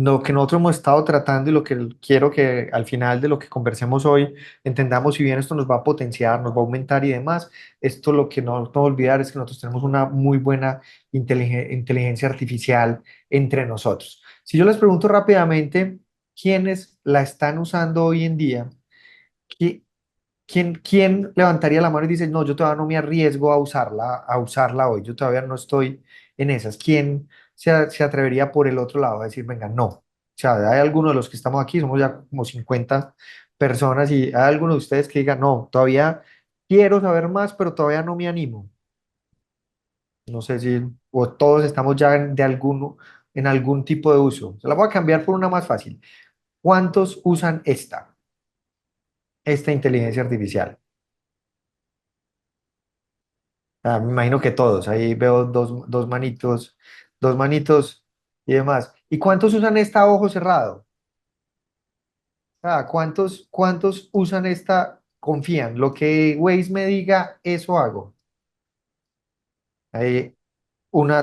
lo que nosotros hemos estado tratando y lo que quiero que al final de lo que conversemos hoy entendamos, si bien esto nos va a potenciar, nos va a aumentar y demás, esto lo que no podemos olvidar es que nosotros tenemos una muy buena inteligencia artificial entre nosotros. Si yo les pregunto rápidamente, ¿quiénes la están usando hoy en día? ¿Qui- quién levantaría la mano y dice, no, yo todavía no me arriesgo a usarla hoy, yo todavía no estoy en esas? ¿Quién se atrevería por el otro lado a decir, venga, no? O sea, hay algunos de los que estamos aquí, somos ya como 50 personas y hay algunos de ustedes que digan, no, todavía quiero saber más, pero todavía no me animo. No sé si, o todos estamos ya en algún tipo de uso. Se la voy a cambiar por una más fácil. ¿Cuántos usan esta inteligencia artificial? Ah, me imagino que todos. Ahí veo dos manitos y demás. ¿Y cuántos usan esta a ojo cerrado? ¿Cuántos usan esta, confían? Lo que Waze me diga, eso hago. Ahí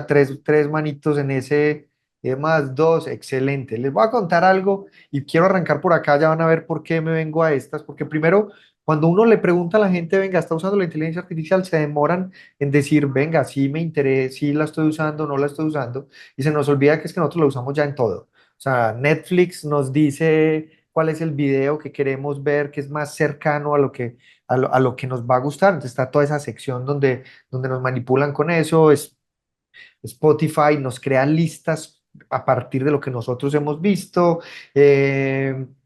tres manitos en ese, y demás, dos, excelente. Les voy a contar algo y quiero arrancar por acá, ya van a ver por qué me vengo a estas, porque primero, cuando uno le pregunta a la gente, venga, ¿está usando la inteligencia artificial? Se demoran en decir, venga, sí me interesa, sí la estoy usando, no la estoy usando, y se nos olvida que es que nosotros la usamos ya en todo. O sea, Netflix nos dice cuál es el video que queremos ver, que es más cercano a a lo que nos va a gustar. Entonces está toda esa sección donde nos manipulan con eso. Spotify nos crea listas a partir de lo que nosotros hemos visto.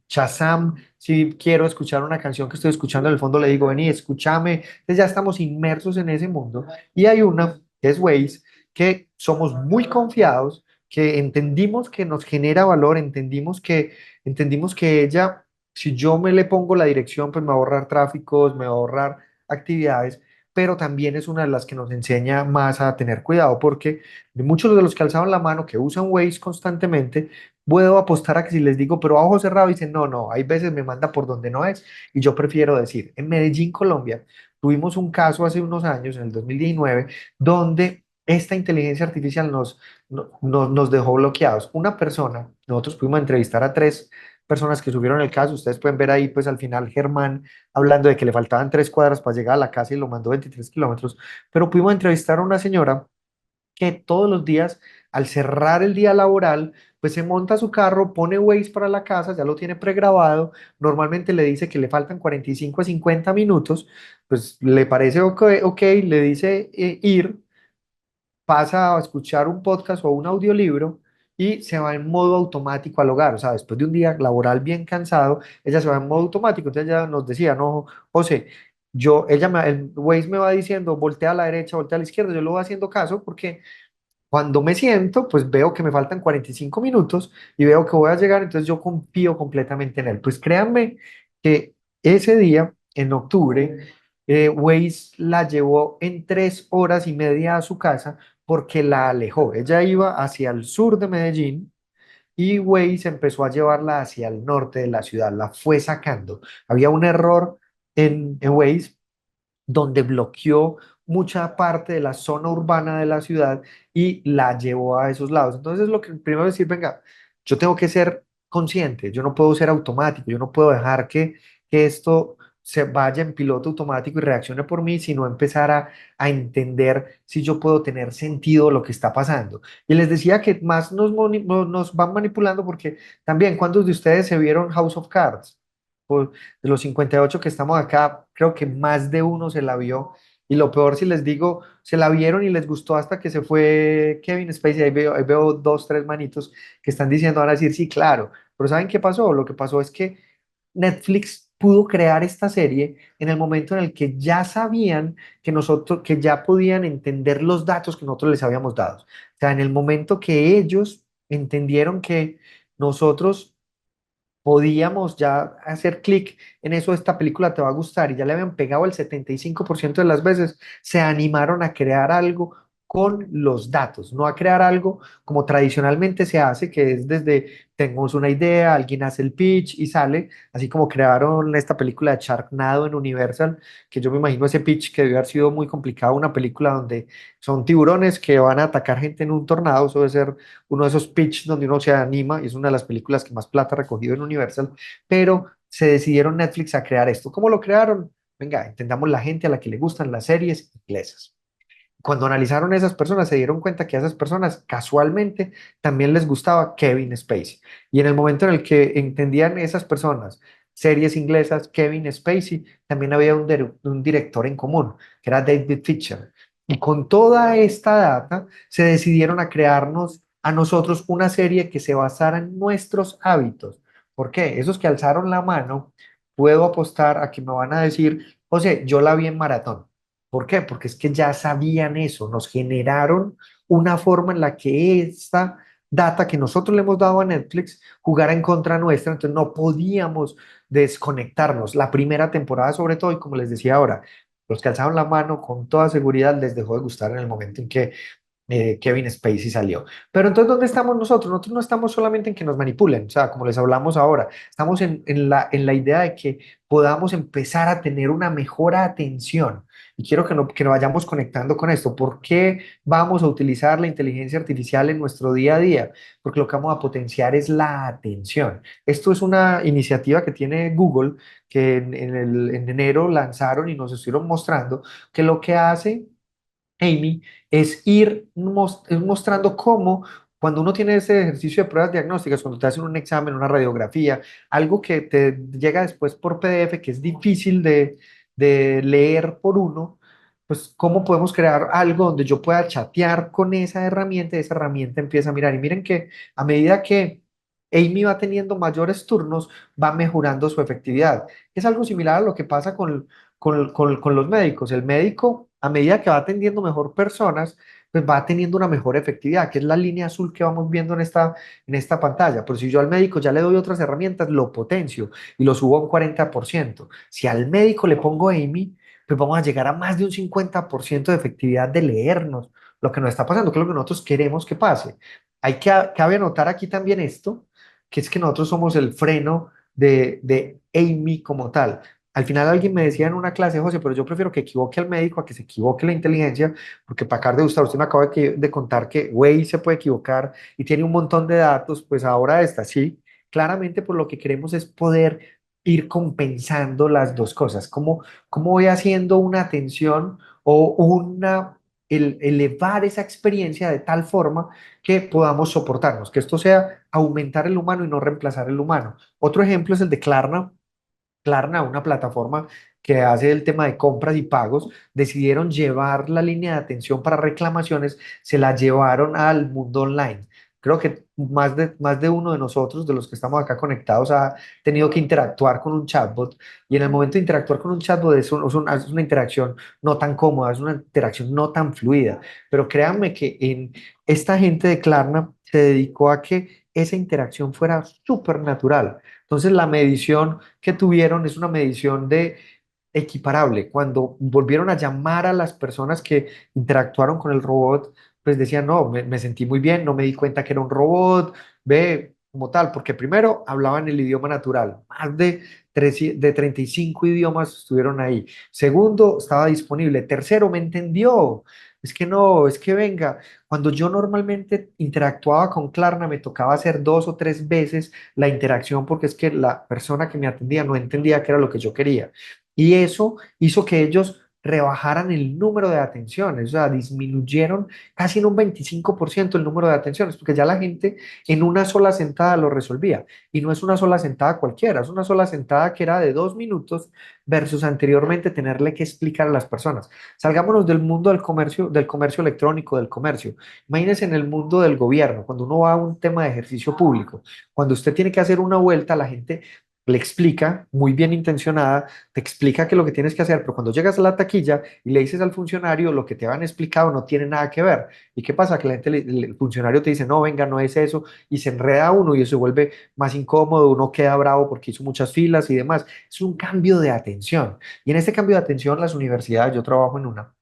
Shazam, si quiero escuchar una canción que estoy escuchando en el fondo, le digo, vení, escúchame. Entonces ya estamos inmersos en ese mundo. Y hay una, que es Waze, que somos muy confiados, que entendimos que nos genera valor, entendimos que ella, si yo me le pongo la dirección, pues me va a ahorrar tráficos, me va a ahorrar actividades, pero también es una de las que nos enseña más a tener cuidado, porque de muchos de los que alzaban la mano, que usan Waze constantemente, puedo apostar a que si les digo, pero a ojo cerrado, dicen, no, no, hay veces me manda por donde no es, y yo prefiero decir, en Medellín, Colombia, tuvimos un caso hace unos años, en el 2019, donde esta inteligencia artificial nos dejó bloqueados. Una persona, nosotros pudimos entrevistar a tres personas que subieron el caso, ustedes pueden ver ahí, pues al final Germán hablando de que le faltaban 3 cuadras para llegar a la casa y lo mandó 23 kilómetros, pero pudimos entrevistar a una señora que todos los días, al cerrar el día laboral, pues se monta a su carro, pone Waze para la casa, ya lo tiene pregrabado, normalmente le dice que le faltan 45 a 50 minutos, pues le parece ok, le dice ir, pasa a escuchar un podcast o un audiolibro y se va en modo automático al hogar. O sea, después de un día laboral bien cansado, ella se va en modo automático. Entonces ella nos decía, no, José, el Waze me va diciendo, voltea a la derecha, voltea a la izquierda, yo lo voy haciendo caso porque cuando me siento, pues veo que me faltan 45 minutos y veo que voy a llegar, entonces yo confío completamente en él. Pues créanme que ese día, en octubre, Waze la llevó en 3 horas y media a su casa porque la alejó. Ella iba hacia el sur de Medellín y Waze empezó a llevarla hacia el norte de la ciudad, la fue sacando. Había un error en Waze donde bloqueó mucha parte de la zona urbana de la ciudad y la llevó a esos lados. Entonces, lo que primero decir, venga, yo tengo que ser consciente, yo no puedo ser automático, yo no puedo dejar que esto se vaya en piloto automático y reaccione por mí, sino empezar a entender si yo puedo tener sentido lo que está pasando. Y les decía que más nos van manipulando porque también, ¿cuántos de ustedes se vieron House of Cards? De los 58 que estamos acá, creo que más de uno se la vio. Y lo peor, si les digo, se la vieron y les gustó hasta que se fue Kevin Spacey. Ahí veo dos, tres manitos que están diciendo, van a decir, sí, claro. Pero ¿saben qué pasó? Lo que pasó es que Netflix pudo crear esta serie en el momento en el que ya sabían que ya podían entender los datos que nosotros les habíamos dado. O sea, en el momento que ellos entendieron que nosotros podíamos ya hacer clic en eso, esta película te va a gustar y ya le habían pegado el 75% de las veces, se animaron a crear algo con los datos, no a crear algo como tradicionalmente se hace, que es desde tenemos una idea, alguien hace el pitch y sale, así como crearon esta película de Sharknado en Universal, que yo me imagino ese pitch que debe haber sido muy complicado, una película donde son tiburones que van a atacar gente en un tornado, eso debe ser uno de esos pitch donde uno se anima y es una de las películas que más plata ha recogido en Universal, pero se decidieron Netflix a crear esto. ¿Cómo lo crearon? Venga, entendamos la gente a la que le gustan las series inglesas. Cuando analizaron a esas personas, se dieron cuenta que a esas personas casualmente también les gustaba Kevin Spacey. Y en el momento en el que entendían esas personas series inglesas, Kevin Spacey, también había un director en común, que era David Fincher. Y con toda esta data, se decidieron a crearnos a nosotros una serie que se basara en nuestros hábitos. ¿Por qué? Esos que alzaron la mano, puedo apostar a que me van a decir, José, yo la vi en maratón. ¿Por qué? Porque es que ya sabían eso, nos generaron una forma en la que esta data que nosotros le hemos dado a Netflix jugara en contra nuestra, entonces no podíamos desconectarnos. La primera temporada sobre todo, y como les decía ahora, los que alzaron la mano con toda seguridad les dejó de gustar en el momento en que Kevin Spacey salió. Pero entonces, ¿dónde estamos nosotros? Nosotros no estamos solamente en que nos manipulen, o sea, como les hablamos ahora, estamos en la idea de que podamos empezar a tener una mejor atención. Y quiero que nos vayamos conectando con esto. ¿Por qué vamos a utilizar la inteligencia artificial en nuestro día a día? Porque lo que vamos a potenciar es la atención. Esto es una iniciativa que tiene Google, que en enero lanzaron y nos estuvieron mostrando que lo que hace Amy, es ir mostrando cómo cuando uno tiene ese ejercicio de pruebas diagnósticas, cuando te hacen un examen, una radiografía, algo que te llega después por PDF, que es difícil de leer por uno, pues cómo podemos crear algo donde yo pueda chatear con esa herramienta empieza a mirar. Y miren que a medida que Amy va teniendo mayores turnos, va mejorando su efectividad. Es algo similar a lo que pasa con los médicos. El médico, a medida que va atendiendo mejor personas, pues va teniendo una mejor efectividad, que es la línea azul que vamos viendo en esta pantalla. Pero si yo al médico ya le doy otras herramientas, lo potencio y lo subo a un 40%. Si al médico le pongo Amy, pues vamos a llegar a más de un 50% de efectividad de leernos lo que nos está pasando, que es lo que nosotros queremos que pase. Cabe anotar aquí también esto, que es que nosotros somos el freno de Amy como tal. Al final alguien me decía en una clase, José, pero yo prefiero que equivoque al médico a que se equivoque la inteligencia, porque para acabar de gustar, usted me acaba de contar que Waze se puede equivocar y tiene un montón de datos, pues ahora está así. Claramente, por lo que queremos es poder ir compensando las dos cosas. ¿Cómo voy haciendo una atención o elevar esa experiencia de tal forma que podamos soportarnos, que esto sea aumentar el humano y no reemplazar el humano? Otro ejemplo es el de Klarna. Klarna, una plataforma que hace el tema de compras y pagos, decidieron llevar la línea de atención para reclamaciones, se la llevaron al mundo online. Creo que más de uno de nosotros, de los que estamos acá conectados, ha tenido que interactuar con un chatbot y en el momento de interactuar con un chatbot es una interacción no tan cómoda, es una interacción no tan fluida. Pero créanme que en esta gente de Klarna se dedicó a que esa interacción fuera súper natural. Entonces, la medición que tuvieron es una medición de equiparable. Cuando volvieron a llamar a las personas que interactuaron con el robot, pues decían, no, me sentí muy bien, no me di cuenta que era un robot, ve como tal, porque primero hablaban el idioma natural, más de 35 idiomas estuvieron ahí. Segundo, estaba disponible. Tercero, me entendió. Es que no, es que venga, cuando yo normalmente interactuaba con Klarna, me tocaba hacer dos o tres veces la interacción porque es que la persona que me atendía no entendía qué era lo que yo quería. Y eso hizo que ellos rebajaran el número de atenciones, o sea, disminuyeron casi en un 25% el número de atenciones, porque ya la gente en una sola sentada lo resolvía. Y no es una sola sentada cualquiera, es una sola sentada que era de 2 minutos versus anteriormente tenerle que explicar a las personas. Salgámonos del mundo del comercio electrónico, del comercio. Imagínense en el mundo del gobierno, cuando uno va a un tema de ejercicio público, cuando usted tiene que hacer una vuelta, la gente le explica, muy bien intencionada, te explica que lo que tienes que hacer, pero cuando llegas a la taquilla y le dices al funcionario lo que te han explicado no tiene nada que ver. ¿Y qué pasa? Que la gente, el funcionario te dice, no, venga, no es eso, y se enreda uno y eso se vuelve más incómodo, uno queda bravo porque hizo muchas filas y demás. Es un cambio de atención. Y en este cambio de atención, las universidades, yo trabajo en una,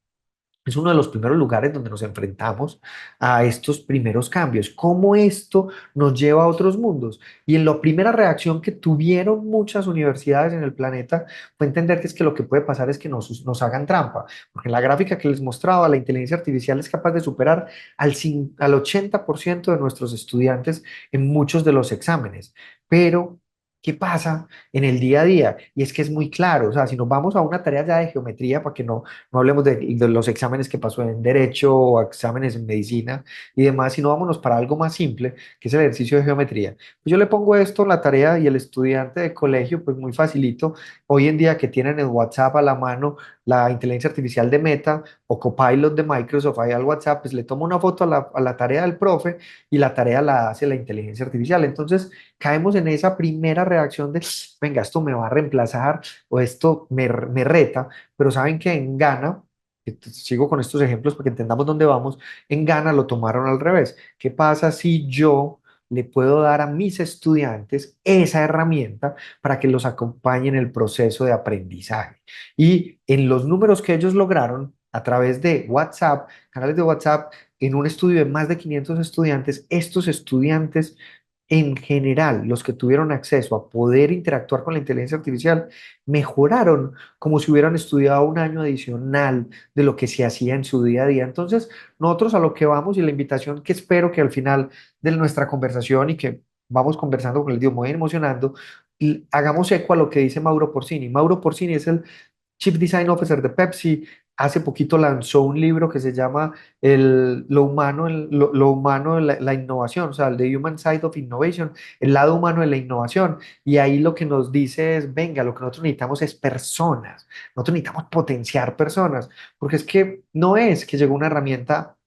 es uno de los primeros lugares donde nos enfrentamos a estos primeros cambios. ¿Cómo esto nos lleva a otros mundos? Y en la primera reacción que tuvieron muchas universidades en el planeta fue entender que es que lo que puede pasar es que nos hagan trampa, porque en la gráfica que les mostraba, la inteligencia artificial es capaz de superar al 80% de nuestros estudiantes en muchos de los exámenes. Pero ¿qué pasa en el día a día? Y es que es muy claro, o sea, si nos vamos a una tarea ya de geometría, para que no hablemos de los exámenes que pasó en derecho o exámenes en medicina y demás, sino vámonos para algo más simple, que es el ejercicio de geometría. Pues yo le pongo esto en la tarea y el estudiante de colegio, pues muy facilito, hoy en día que tienen en WhatsApp a la mano la inteligencia artificial de Meta o Copilot de Microsoft ahí al WhatsApp, pues le toma una foto a la tarea del profe y la tarea la hace la inteligencia artificial. Entonces caemos en esa primera reacción de, venga, esto me va a reemplazar o esto me reta, pero saben que en Ghana, sigo con estos ejemplos para que entendamos dónde vamos, en Ghana lo tomaron al revés. ¿Qué pasa si yo le puedo dar a mis estudiantes esa herramienta para que los acompañe en el proceso de aprendizaje? Y en los números que ellos lograron a través de WhatsApp, canales de WhatsApp, en un estudio de más de 500 estudiantes, estos estudiantes en general, los que tuvieron acceso a poder interactuar con la inteligencia artificial, mejoraron como si hubieran estudiado un año adicional de lo que se hacía en su día a día. Entonces, nosotros a lo que vamos y la invitación que espero que al final de nuestra conversación y que vamos conversando con el Dios, me voy emocionando, y hagamos eco a lo que dice Mauro Porcini. Mauro Porcini es el Chief Design Officer de Pepsi. Hace poquito lanzó un libro que se llama Lo humano, lo humano de la innovación, o sea, el The Human Side of Innovation, el lado humano de la innovación. Y ahí lo que nos dice es, venga, lo que nosotros necesitamos es personas, nosotros necesitamos potenciar personas, porque es que no es que llegó una herramienta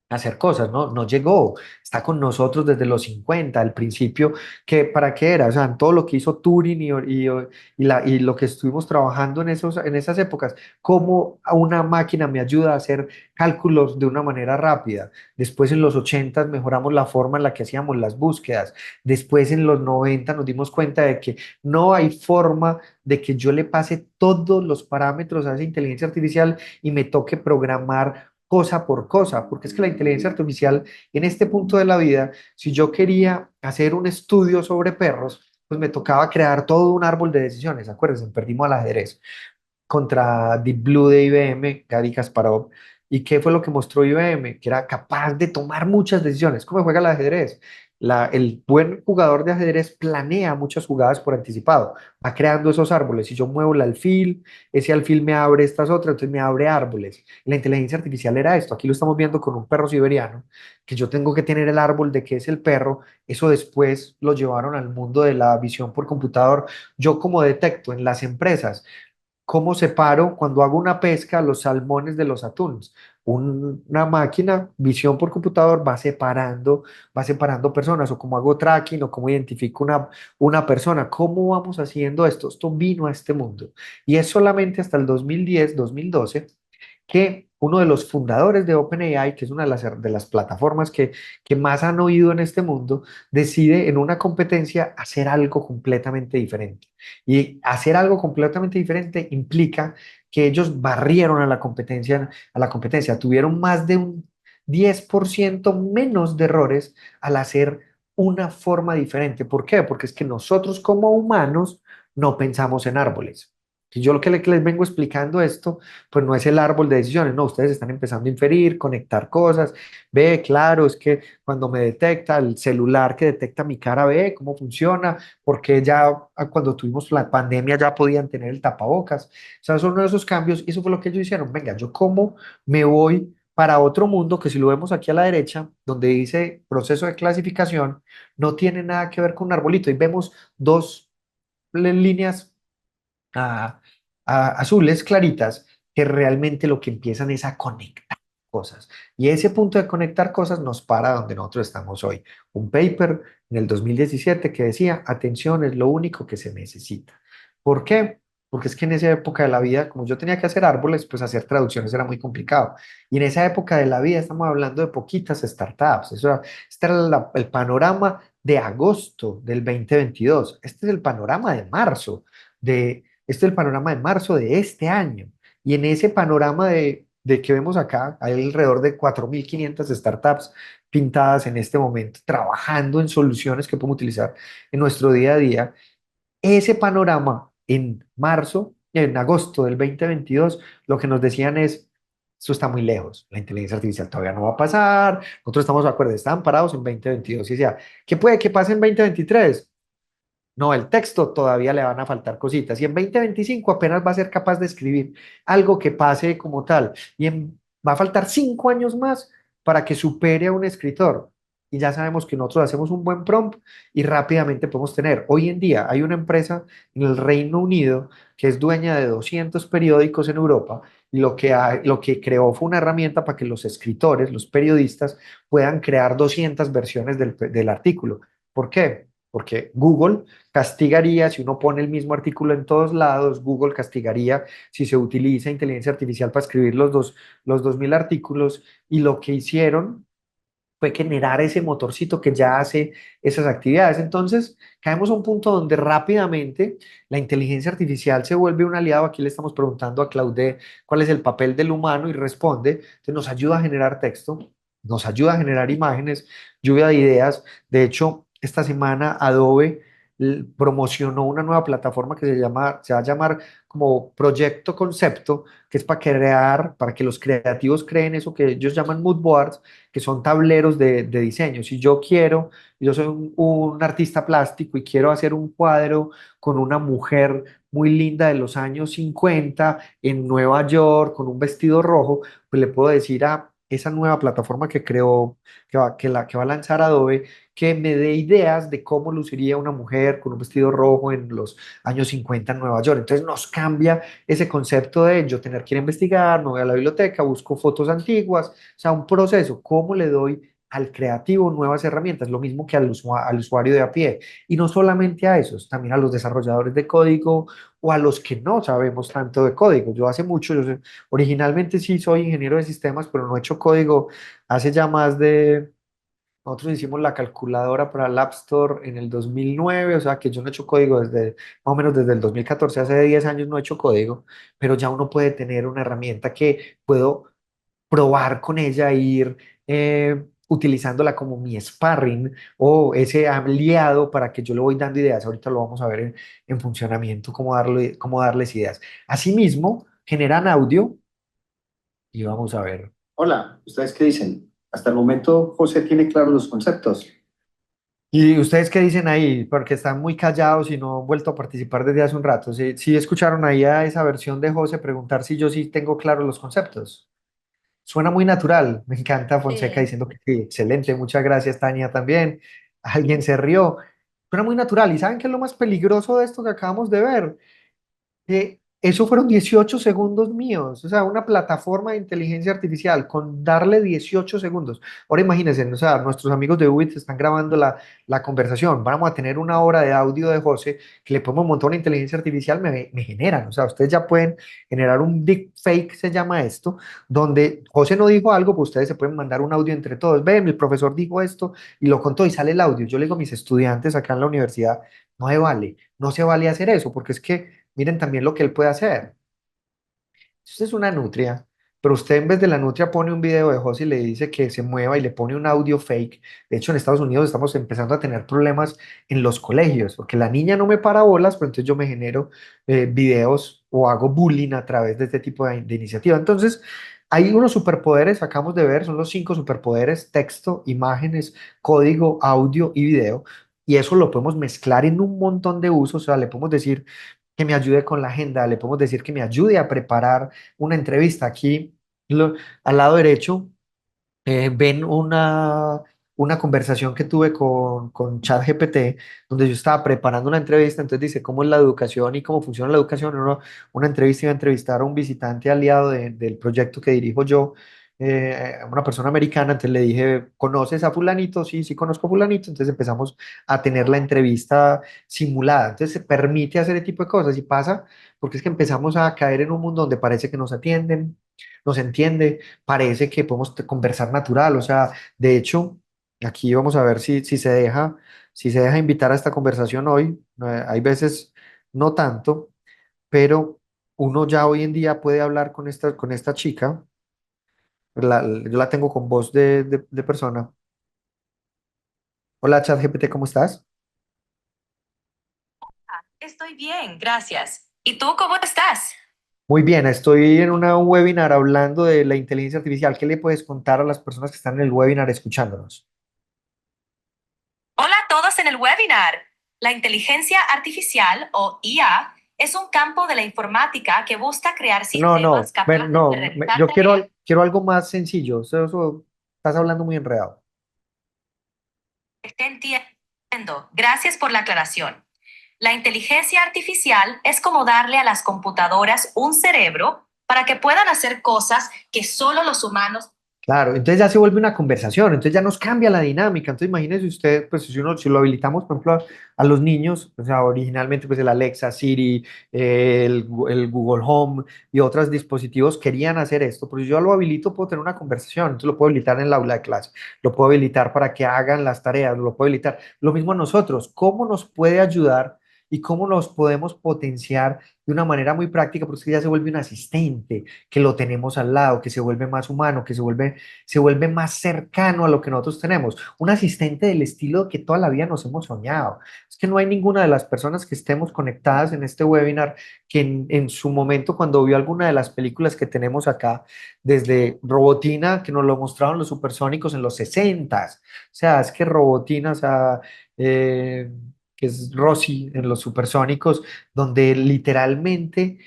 hacer cosas, ¿no? No llegó, está con nosotros desde los 50 al principio, que ¿para qué era? O sea, en todo lo que hizo Turing y lo que estuvimos trabajando en esas épocas, cómo a una máquina me ayuda a hacer cálculos de una manera rápida. Después en los 80 mejoramos la forma en la que hacíamos las búsquedas. Después en los 90 nos dimos cuenta de que no hay forma de que yo le pase todos los parámetros a esa inteligencia artificial y me toque programar cosa por cosa, porque es que la inteligencia artificial en este punto de la vida, si yo quería hacer un estudio sobre perros, pues me tocaba crear todo un árbol de decisiones. Acuérdense, perdimos al ajedrez contra Deep Blue de IBM, Gary Kasparov. ¿Y qué fue lo que mostró IBM? Que era capaz de tomar muchas decisiones. ¿Cómo juega el ajedrez? El buen jugador de ajedrez planea muchas jugadas por anticipado, va creando esos árboles. Si yo muevo el alfil, ese alfil me abre estas otras, entonces me abre árboles. La inteligencia artificial era esto. Aquí lo estamos viendo con un perro siberiano, que yo tengo que tener el árbol de qué es el perro. Eso después lo llevaron al mundo de la visión por computador. Yo como detecto en las empresas ¿cómo separo cuando hago una pesca los salmones de los atunes? Una máquina, visión por computador, va separando personas, o cómo hago tracking, o cómo identifico una persona. ¿Cómo vamos haciendo esto? Esto vino a este mundo. Y es solamente hasta el 2010, 2012 que uno de los fundadores de OpenAI, que es una de las plataformas que más han oído en este mundo, decide en una competencia hacer algo completamente diferente. Y hacer algo completamente diferente implica que ellos barrieron a la competencia, tuvieron más de un 10% menos de errores al hacer una forma diferente. ¿Por qué? Porque es que nosotros como humanos no pensamos en árboles. Y yo lo que les vengo explicando esto pues no es el árbol de decisiones, no, ustedes están empezando a inferir, conectar cosas, ve, claro, es que cuando me detecta el celular que detecta mi cara, ve cómo funciona, porque ya cuando tuvimos la pandemia ya podían tener el tapabocas, o sea, son uno de esos cambios, y eso fue lo que ellos hicieron, venga, yo cómo me voy para otro mundo que si lo vemos aquí a la derecha, donde dice proceso de clasificación, no tiene nada que ver con un arbolito, y vemos dos líneas a, azules claritas que realmente lo que empiezan es a conectar cosas. Y ese punto de conectar cosas nos para donde nosotros estamos hoy. Un paper en el 2017 que decía, atención es lo único que se necesita. ¿Por qué? Porque es que en esa época de la vida, como yo tenía que hacer árboles, pues hacer traducciones era muy complicado. Y en esa época de la vida estamos hablando de poquitas startups. Este era el panorama de agosto del 2022. Este es el panorama de marzo de este es el panorama de marzo de este año. Y en ese panorama de que vemos acá, hay alrededor de 4.500 startups pintadas en este momento, trabajando en soluciones que podemos utilizar en nuestro día a día. Ese panorama en marzo, en agosto del 2022, lo que nos decían es, eso está muy lejos, la inteligencia artificial todavía no va a pasar, nosotros estamos de acuerdo, estaban parados en 2022 y decía, ¿qué puede que pase en 2023? No, el texto todavía le van a faltar cositas y en 2025 apenas va a ser capaz de escribir algo que pase como tal va a faltar 5 años más para que supere a un escritor. Y ya sabemos que nosotros hacemos un buen prompt y rápidamente podemos tener. Hoy en día hay una empresa en el Reino Unido que es dueña de 200 periódicos en Europa y lo que creó fue una herramienta para que los escritores, los periodistas, puedan crear 200 versiones del artículo. ¿Por qué? Porque Google castigaría si uno pone el mismo artículo en todos lados, Google castigaría si se utiliza inteligencia artificial para escribir los 2.000 artículos y lo que hicieron fue generar ese motorcito que ya hace esas actividades. Entonces, caemos a un punto donde rápidamente la inteligencia artificial se vuelve un aliado. Aquí le estamos preguntando a Claude cuál es el papel del humano y responde. Entonces, nos ayuda a generar texto, nos ayuda a generar imágenes, lluvia de ideas. De hecho, esta semana Adobe promocionó una nueva plataforma que se va a llamar como Proyecto Concepto, que es para crear, para que los creativos creen eso que ellos llaman mood boards, que son tableros de diseño. Si yo quiero, yo soy un artista plástico y quiero hacer un cuadro con una mujer muy linda de los años 50 en Nueva York con un vestido rojo, pues le puedo decir a esa nueva plataforma que creó, que va a lanzar Adobe, que me dé ideas de cómo luciría una mujer con un vestido rojo en los años 50 en Nueva York. Entonces nos cambia ese concepto de yo tener que ir a investigar, no voy a la biblioteca, busco fotos antiguas, o sea, un proceso, cómo le doy al creativo nuevas herramientas, lo mismo que al usuario de a pie. Y no solamente a esos, también a los desarrolladores de código o a los que no sabemos tanto de código. Yo hace mucho, originalmente sí soy ingeniero de sistemas, pero no he hecho código hace ya más de... Nosotros hicimos la calculadora para el App Store en el 2009, o sea que yo no he hecho código desde, más o menos desde el 2014, hace 10 años no he hecho código, pero ya uno puede tener una herramienta que puedo probar con ella, ir utilizándola como mi sparring o ese aliado para que yo le voy dando ideas. Ahorita lo vamos a ver en funcionamiento, cómo darles ideas. Asimismo, generan audio y vamos a ver. Hola, ¿ustedes qué dicen? Hasta el momento José tiene claros los conceptos. ¿Y ustedes qué dicen ahí? Porque están muy callados y no han vuelto a participar desde hace un rato. ¿Sí escucharon ahí a esa versión de José preguntar si yo sí tengo claros los conceptos? Suena muy natural. Me encanta Fonseca Sí. diciendo que sí, excelente. Muchas gracias, Tania, también. Alguien se rió. Suena muy natural. ¿Y saben qué es lo más peligroso de esto que acabamos de ver? Eso fueron 18 segundos míos, o sea, una plataforma de inteligencia artificial con darle 18 segundos. Ahora imagínense, o sea, nuestros amigos de Ubit están grabando la conversación, vamos a tener una hora de audio de José que le podemos montar una inteligencia artificial, me generan, o sea, ustedes ya pueden generar un deepfake, se llama esto, donde José no dijo algo, pues ustedes se pueden mandar un audio entre todos, ven, el profesor dijo esto y lo contó y sale el audio. Yo le digo a mis estudiantes acá en la universidad, no se vale hacer eso, porque es que miren también lo que él puede hacer. Si usted es una nutria, pero usted en vez de la nutria pone un video de José y le dice que se mueva y le pone un audio fake. De hecho, en Estados Unidos estamos empezando a tener problemas en los colegios, porque la niña no me para bolas, pero entonces yo me genero videos o hago bullying a través de este tipo de iniciativa. Entonces, hay unos superpoderes, acabamos de ver, son los 5 superpoderes: texto, imágenes, código, audio y video. Y eso lo podemos mezclar en un montón de usos, o sea, le podemos decir que me ayude con la agenda, le podemos decir que me ayude a preparar una entrevista. Aquí al lado derecho ven una conversación que tuve con ChatGPT, donde yo estaba preparando una entrevista, entonces dice cómo es la educación y cómo funciona la educación. Una entrevista iba a entrevistar a un visitante aliado del proyecto que dirijo yo, una persona americana, entonces le dije, ¿conoces a fulanito? Sí, sí conozco a fulanito, entonces empezamos a tener la entrevista simulada, entonces se permite hacer ese tipo de cosas y pasa porque es que empezamos a caer en un mundo donde parece que nos atienden, nos entiende, parece que podemos conversar natural, o sea, de hecho, aquí vamos a ver si se deja invitar a esta conversación hoy. Hay veces no tanto, pero uno ya hoy en día puede hablar con esta chica Yo la tengo con voz de persona. Hola, ChatGPT, ¿cómo estás? Estoy bien, gracias. ¿Y tú cómo estás? Muy bien, estoy en una un webinar hablando de la inteligencia artificial. ¿Qué le puedes contar a las personas que están en el webinar escuchándonos? Hola a todos en el webinar. La inteligencia artificial o IA es un campo de la informática que busca crear No, sistemas no, ven, capaces de no, realizar yo quiero, tareas. quiero algo más sencillo. Estás hablando muy enredado. Te entiendo. Gracias por la aclaración. La inteligencia artificial es como darle a las computadoras un cerebro para que puedan hacer cosas que solo los humanos. Claro, entonces ya se vuelve una conversación, entonces ya nos cambia la dinámica. Entonces imagínese usted, pues si lo habilitamos, por ejemplo, a los niños, o sea, originalmente pues el Alexa, Siri, el Google Home y otros dispositivos querían hacer esto, pero si yo lo habilito puedo tener una conversación, entonces lo puedo habilitar en el aula de clase, lo puedo habilitar para que hagan las tareas, lo puedo habilitar. Lo mismo a nosotros, ¿cómo nos puede ayudar y cómo nos podemos potenciar de una manera muy práctica? Porque es que ya se vuelve un asistente que lo tenemos al lado, que se vuelve más humano, se vuelve más cercano a lo que nosotros tenemos. Un asistente del estilo que toda la vida nos hemos soñado. Es que no hay ninguna de las personas que estemos conectadas en este webinar que en su momento, cuando vio alguna de las películas que tenemos acá, desde Robotina, que nos lo mostraron los supersónicos en los 60s. O sea, es que Robotina, o sea, eh, que es Rosy en los supersónicos, donde literalmente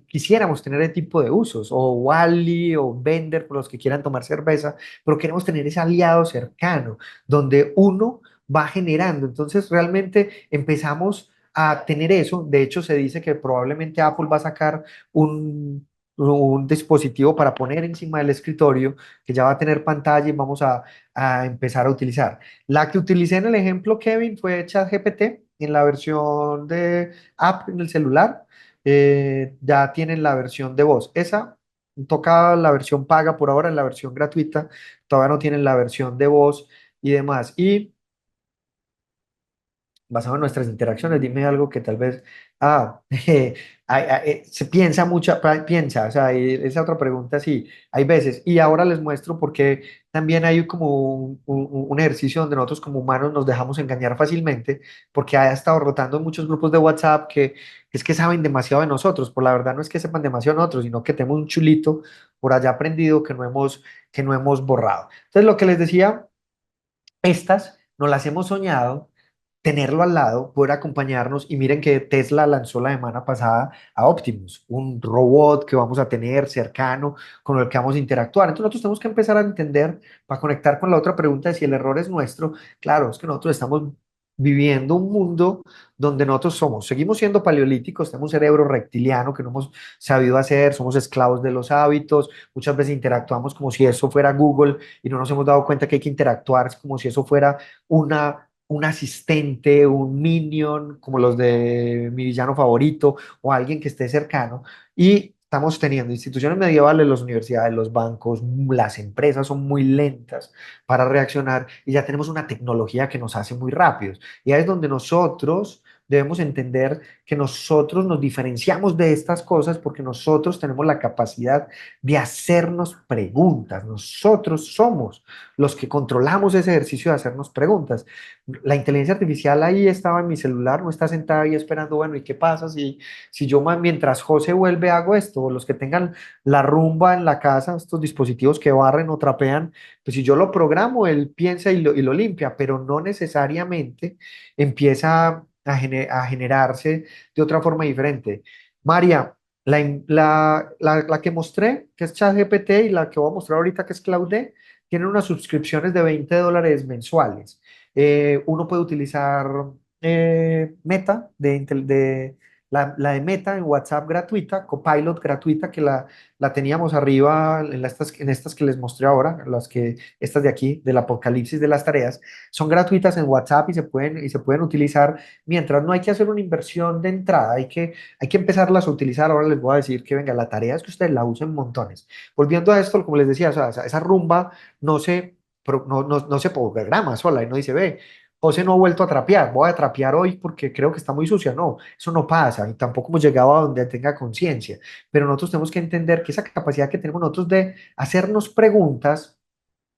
quisiéramos tener ese tipo de usos, o Wally o Bender, por los que quieran tomar cerveza, pero queremos tener ese aliado cercano, donde uno va generando. Entonces, realmente empezamos a tener eso. De hecho, se dice que probablemente Apple va a sacar un dispositivo para poner encima del escritorio que ya va a tener pantalla y vamos a empezar a utilizar. La que utilicé en el ejemplo, Kevin, fue ChatGPT en la versión de app en el celular. Ya tienen la versión de voz. Esa toca la versión paga por ahora, en la versión gratuita, todavía no tienen la versión de voz y demás. Y basado en nuestras interacciones, dime algo que tal vez, se piensa mucho, piensa, o sea, y esa otra pregunta, sí, hay veces, y ahora les muestro porque también hay como un ejercicio donde nosotros como humanos nos dejamos engañar fácilmente, porque ha estado rotando en muchos grupos de WhatsApp que es que saben demasiado de nosotros, por la verdad no es que sepan demasiado de nosotros, sino que tenemos un chulito por allá aprendido que no hemos borrado. Entonces, lo que les decía, estas nos las hemos soñado, tenerlo al lado, poder acompañarnos. Y miren que Tesla lanzó la semana pasada a Optimus, un robot que vamos a tener cercano, con el que vamos a interactuar. Entonces nosotros tenemos que empezar a entender, para conectar con la otra pregunta de si el error es nuestro. Claro, es que nosotros estamos viviendo un mundo donde nosotros seguimos siendo paleolíticos, tenemos un cerebro reptiliano que no hemos sabido hacer, somos esclavos de los hábitos, muchas veces interactuamos como si eso fuera Google y no nos hemos dado cuenta que hay que interactuar como si eso fuera un asistente, un minion, como los de mi villano favorito, o alguien que esté cercano. Y estamos teniendo instituciones medievales, las universidades, los bancos, las empresas son muy lentas para reaccionar y ya tenemos una tecnología que nos hace muy rápidos. Y ahí es donde nosotros debemos entender que nosotros nos diferenciamos de estas cosas porque nosotros tenemos la capacidad de hacernos preguntas. Nosotros somos los que controlamos ese ejercicio de hacernos preguntas. La inteligencia artificial ahí estaba en mi celular, no está sentada ahí esperando, bueno, ¿y qué pasa si yo mientras José vuelve hago esto? O los que tengan la rumba en la casa, estos dispositivos que barren o trapean, pues si yo lo programo, él piensa y lo limpia, pero no necesariamente empieza a generarse de otra forma diferente. María, la que mostré, que es ChatGPT, y la que voy a mostrar ahorita, que es Claude, tienen unas suscripciones de $20 mensuales. Uno puede utilizar Meta, la de Meta en WhatsApp gratuita, Copilot gratuita, que la teníamos arriba en estas que les mostré ahora, estas de aquí, del apocalipsis de las tareas, son gratuitas en WhatsApp y se pueden utilizar mientras no hay que hacer una inversión de entrada, hay que empezarlas a utilizar. Ahora les voy a decir que venga, la tarea es que ustedes la usen montones. Volviendo a esto, como les decía, o sea, esa rumba no se programa sola y no dice, ve, José no ha vuelto a trapear, voy a trapear hoy porque creo que está muy sucia. No, eso no pasa y tampoco hemos llegado a donde tenga conciencia. Pero nosotros tenemos que entender que esa capacidad que tenemos nosotros de hacernos preguntas,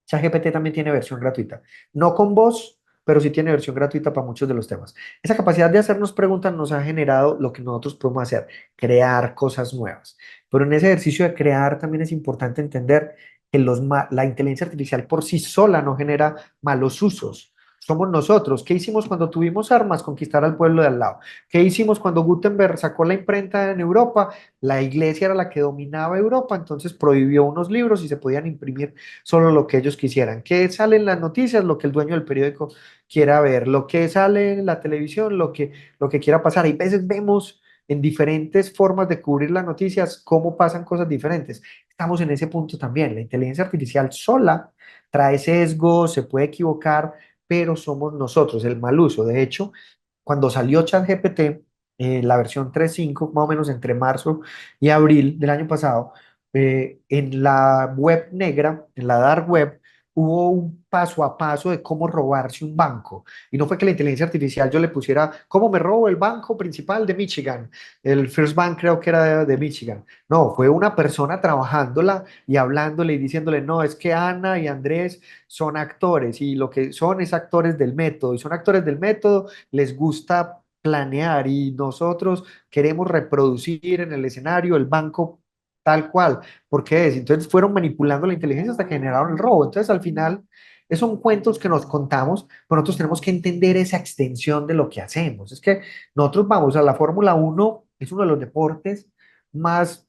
ChatGPT también tiene versión gratuita. No con voz, pero sí tiene versión gratuita para muchos de los temas. Esa capacidad de hacernos preguntas nos ha generado lo que nosotros podemos hacer, crear cosas nuevas. Pero en ese ejercicio de crear también es importante entender que la inteligencia artificial por sí sola no genera malos usos. Somos nosotros. ¿Qué hicimos cuando tuvimos armas? Conquistar al pueblo de al lado. ¿Qué hicimos cuando Gutenberg sacó la imprenta en Europa? La iglesia era la que dominaba Europa, entonces prohibió unos libros y se podían imprimir solo lo que ellos quisieran. ¿Qué sale en las noticias? Lo que el dueño del periódico quiera ver. Lo que sale en la televisión, lo que quiera pasar. Hay veces vemos en diferentes formas de cubrir las noticias cómo pasan cosas diferentes. Estamos en ese punto también. La inteligencia artificial sola trae sesgos, se puede equivocar, pero somos nosotros el mal uso. De hecho, cuando salió ChatGPT, la versión 3.5, más o menos entre marzo y abril del año pasado, en la web negra, en la dark web, hubo un paso a paso de cómo robarse un banco. Y no fue que la inteligencia artificial yo le pusiera, ¿cómo me robo el banco principal de Michigan? El First Bank creo que era de Michigan. No, fue una persona trabajándola y hablándole y diciéndole, no, es que Ana y Andrés son actores y lo que son es actores del método y son actores del método, les gusta planear y nosotros queremos reproducir en el escenario el banco tal cual. ¿Por qué es? Entonces fueron manipulando la inteligencia hasta que generaron el robo. Entonces al final, esos son cuentos que nos contamos, pero nosotros tenemos que entender esa extensión de lo que hacemos. Es que nosotros vamos a la Fórmula 1, es uno de los deportes más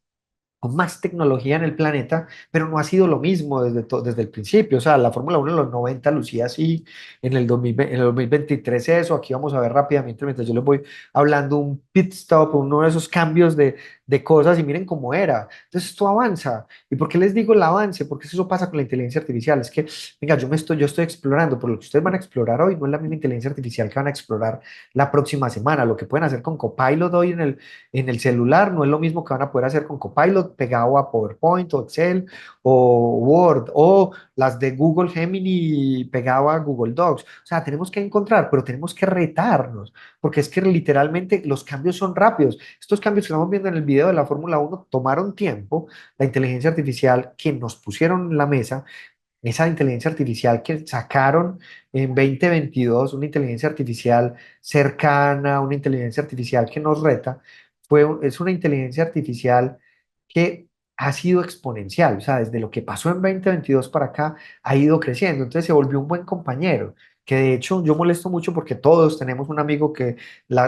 con más tecnología en el planeta, pero no ha sido lo mismo desde el principio. O sea, la Fórmula 1 en los 90 lucía así, en el 2023 eso, aquí vamos a ver rápidamente, mientras yo les voy hablando, un pit stop, uno de esos cambios de cosas y miren cómo era. Entonces esto avanza. ¿Y por qué les digo el avance? Porque eso pasa con la inteligencia artificial. Es que, venga, yo estoy explorando, pero lo que ustedes van a explorar hoy no es la misma inteligencia artificial que van a explorar la próxima semana. Lo que pueden hacer con Copilot hoy en el celular no es lo mismo que van a poder hacer con Copilot pegado a PowerPoint o Excel o Word o las de Google Gemini pegado a Google Docs. O sea, tenemos que encontrar, pero tenemos que retarnos, porque es que literalmente los cambios son rápidos. Estos cambios que estamos viendo en el video de la Fórmula 1 tomaron tiempo. La inteligencia artificial que nos pusieron en la mesa, esa inteligencia artificial que sacaron en 2022, una inteligencia artificial cercana, una inteligencia artificial que nos reta, es una inteligencia artificial que ha sido exponencial, o sea, desde lo que pasó en 2022 para acá ha ido creciendo, entonces se volvió un buen compañero, que de hecho yo molesto mucho porque todos tenemos un amigo que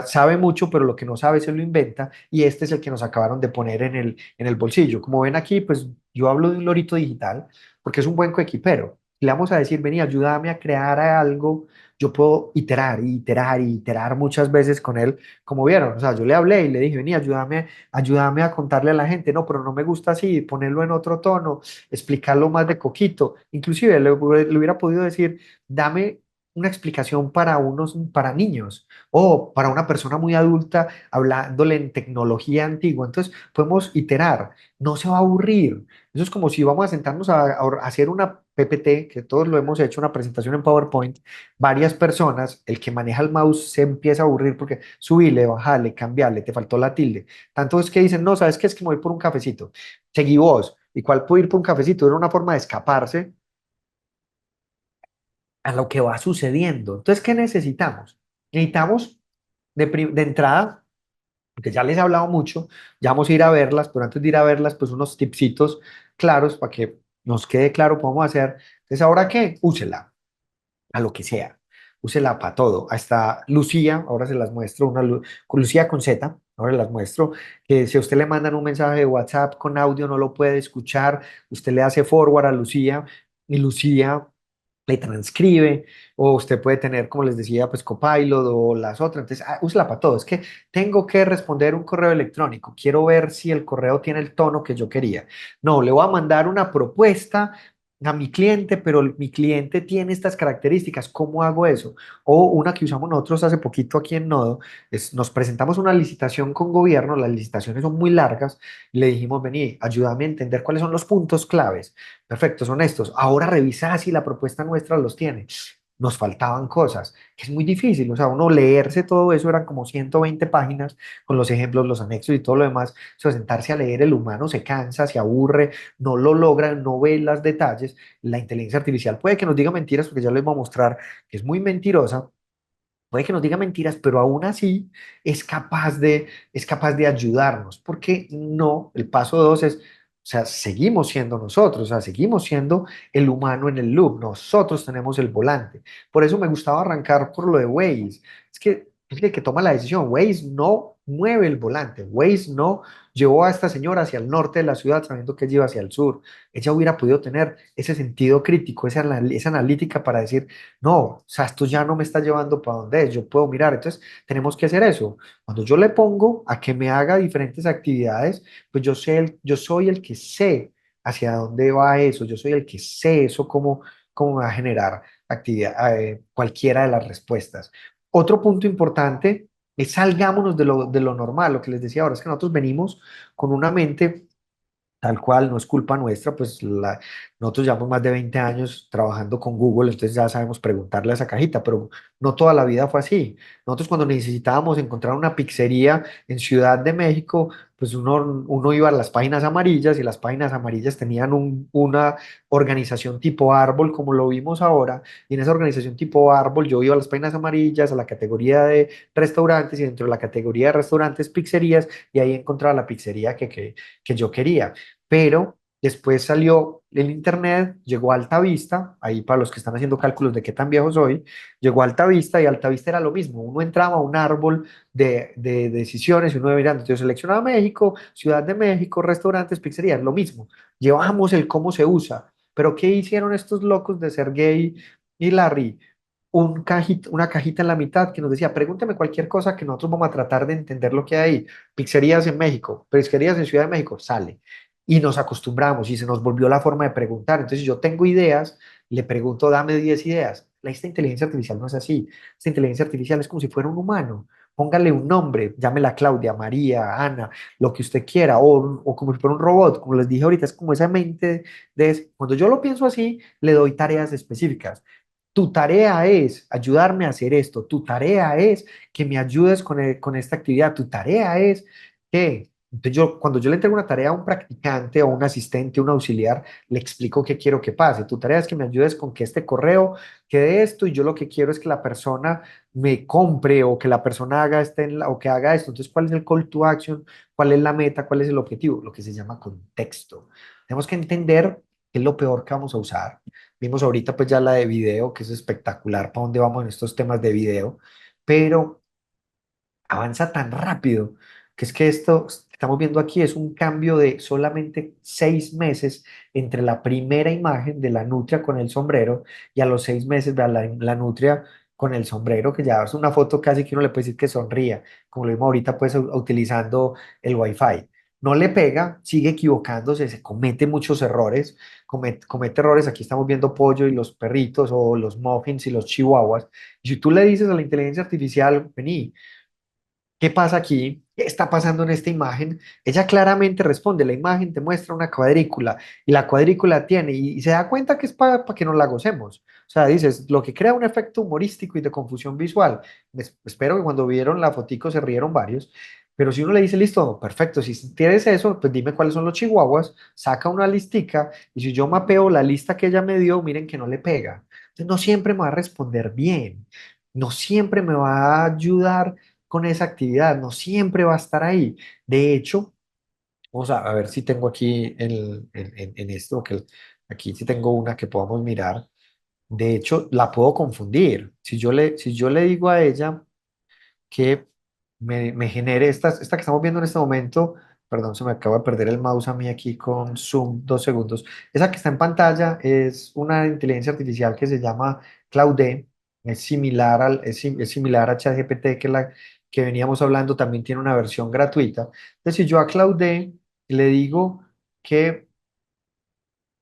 sabe mucho, pero lo que no sabe se lo inventa, y este es el que nos acabaron de poner en el bolsillo. Como ven aquí, pues yo hablo de un lorito digital porque es un buen coequipero. Le vamos a decir, vení, ayúdame a crear algo. Yo puedo iterar y iterar y iterar muchas veces con él, como vieron. O sea, yo le hablé y le dije, vení, ayúdame a contarle a la gente. No, pero no me gusta así, ponerlo en otro tono, explicarlo más de coquito. Inclusive le hubiera podido decir, dame una explicación para niños o para una persona muy adulta hablándole en tecnología antigua. Entonces, podemos iterar, no se va a aburrir. Eso es como si vamos a sentarnos a hacer una PPT, que todos lo hemos hecho, una presentación en PowerPoint, varias personas, el que maneja el mouse se empieza a aburrir porque subirle, bajarle, cambiarle, te faltó la tilde. Tanto es que dicen, no, ¿sabes qué? Es que me voy por un cafecito. Seguí vos. ¿Y cuál puede ir por un cafecito? Era una forma de escaparse a lo que va sucediendo. Entonces, ¿qué necesitamos? Necesitamos de entrada, porque ya les he hablado mucho, ya vamos a ir a verlas, pero antes de ir a verlas, pues unos tipsitos claros para que nos quede claro cómo hacer. Entonces, ¿ahora qué? Úsela a lo que sea. Úsela para todo. Hasta Lucía, ahora se las muestro, con Lucía con Z, ahora las muestro, que si a usted le mandan un mensaje de WhatsApp con audio, no lo puede escuchar, usted le hace forward a Lucía y Lucía le transcribe, o usted puede tener, como les decía, pues Copilot o las otras. Entonces, úsela para todo. Es que tengo que responder un correo electrónico. Quiero ver si el correo tiene el tono que yo quería. No, le voy a mandar una propuesta a mi cliente, pero mi cliente tiene estas características. ¿Cómo hago eso? O una que usamos nosotros hace poquito aquí en Nodo, nos presentamos una licitación con gobierno, las licitaciones son muy largas, y le dijimos, vení, ayúdame a entender cuáles son los puntos claves. Perfecto, son estos. Ahora revisa si la propuesta nuestra los tiene. nos faltaban cosas, que es muy difícil, o sea, uno leerse todo eso, eran como 120 páginas con los ejemplos, los anexos y todo lo demás, o sea, sentarse a leer, el humano se cansa, se aburre, no lo logra, no ve los detalles, la inteligencia artificial puede que nos diga mentiras, porque ya les voy a mostrar que es muy mentirosa, puede que nos diga mentiras, pero aún así es capaz de ayudarnos, porque no, el paso dos es, o sea, seguimos siendo nosotros, o sea, seguimos siendo el humano en el loop, nosotros tenemos el volante. Por eso me gustaba arrancar por lo de Waze, es el que toma la decisión, Waze no mueve el volante, Waze no llevó a esta señora hacia el norte de la ciudad sabiendo que ella iba hacia el sur. Ella hubiera podido tener ese sentido crítico, esa analítica para decir, no, o sea, esto ya no me está llevando para donde es, yo puedo mirar. Entonces, tenemos que hacer eso. Cuando yo le pongo a que me haga diferentes actividades, pues yo soy el que sé hacia dónde va eso, yo soy el que sé eso, cómo me va a generar actividad, cualquiera de las respuestas. Otro punto importante es salgámonos de lo normal, lo que les decía ahora, es que nosotros venimos con una mente tal cual, no es culpa nuestra, pues nosotros llevamos más de 20 años trabajando con Google, entonces ya sabemos preguntarle a esa cajita, pero no toda la vida fue así. Nosotros cuando necesitábamos encontrar una pizzería en Ciudad de México, pues uno iba a las páginas amarillas y las páginas amarillas tenían una organización tipo árbol, como lo vimos ahora, y en esa organización tipo árbol yo iba a las páginas amarillas, a la categoría de restaurantes y dentro de la categoría de restaurantes, pizzerías, y ahí encontraba la pizzería que yo quería, pero después salió el Internet, llegó a Alta Vista, ahí para los que están haciendo cálculos de qué tan viejo soy, llegó a Alta Vista y Alta Vista era lo mismo, uno entraba a un árbol de decisiones y uno iba mirando, yo seleccionaba México, Ciudad de México, restaurantes, pizzerías, lo mismo, llevamos el cómo se usa, pero ¿qué hicieron estos locos de Sergey y Larry? Una cajita en la mitad que nos decía, pregúntame cualquier cosa que nosotros vamos a tratar de entender lo que hay ahí. Pizzerías en México, pizzerías en Ciudad de México, sale. Y nos acostumbramos y se nos volvió la forma de preguntar. Entonces, si yo tengo ideas, le pregunto, dame 10 ideas. Esta inteligencia artificial no es así. Esta inteligencia artificial es como si fuera un humano. Póngale un nombre, llámela Claudia, María, Ana, lo que usted quiera, o como si fuera un robot, como les dije ahorita, es como esa mente cuando yo lo pienso así, le doy tareas específicas. Tu tarea es ayudarme a hacer esto, tu tarea es que me ayudes con esta actividad, tu tarea es que, entonces cuando yo le entrego una tarea a un practicante o un asistente, un auxiliar, le explico qué quiero que pase. Tu tarea es que me ayudes con que este correo quede esto y yo lo que quiero es que la persona me compre o que la persona haga o que haga esto. Entonces, ¿cuál es el call to action? ¿Cuál es la meta? ¿Cuál es el objetivo? Lo que se llama contexto. Tenemos que entender qué es lo peor que vamos a usar. Vimos ahorita pues ya la de video, que es espectacular para dónde vamos en estos temas de video, pero avanza tan rápido que es que esto que estamos viendo aquí es un cambio de solamente 6 meses entre la primera imagen de la nutria con el sombrero y a los 6 meses de la nutria con el sombrero, que ya es una foto casi que uno le puede decir que sonría, como lo vimos ahorita pues utilizando el Wi-Fi. No le pega, sigue equivocándose, se comete muchos errores, comete errores. Aquí estamos viendo Pollo y los perritos o los muffins y los chihuahuas. Y si tú le dices a la inteligencia artificial, vení, ¿qué pasa aquí? ¿Qué está pasando en esta imagen? Ella claramente responde, la imagen te muestra una cuadrícula y la cuadrícula tiene, y se da cuenta que es para que nos la gocemos. O sea, dices, lo que crea un efecto humorístico y de confusión visual. Espero que cuando vieron la fotico se rieron varios, pero si uno le dice, listo, perfecto, si tienes eso, pues dime cuáles son los chihuahuas, saca una listica y si yo mapeo la lista que ella me dio, miren que no le pega. Entonces, no siempre me va a responder bien, no siempre me va a ayudar con esa actividad, no siempre va a estar ahí. De hecho, vamos a ver si tengo aquí en esto, aquí sí tengo una que podamos mirar. De hecho, la puedo confundir. Si yo le digo a ella que me genere esta que estamos viendo en este momento, perdón, se me acaba de perder el mouse a mí aquí con Zoom, 2 segundos. Esa que está en pantalla es una inteligencia artificial que se llama Claude, es similar a ChatGPT que veníamos hablando, también tiene una versión gratuita. Entonces, si yo a Claude le digo que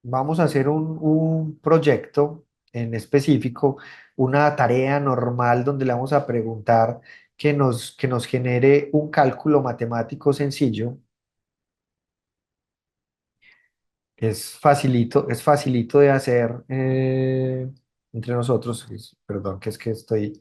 vamos a hacer un proyecto en específico, una tarea normal donde le vamos a preguntar que nos genere un cálculo matemático sencillo. Es facilito de hacer. entre nosotros. Perdón, que es que estoy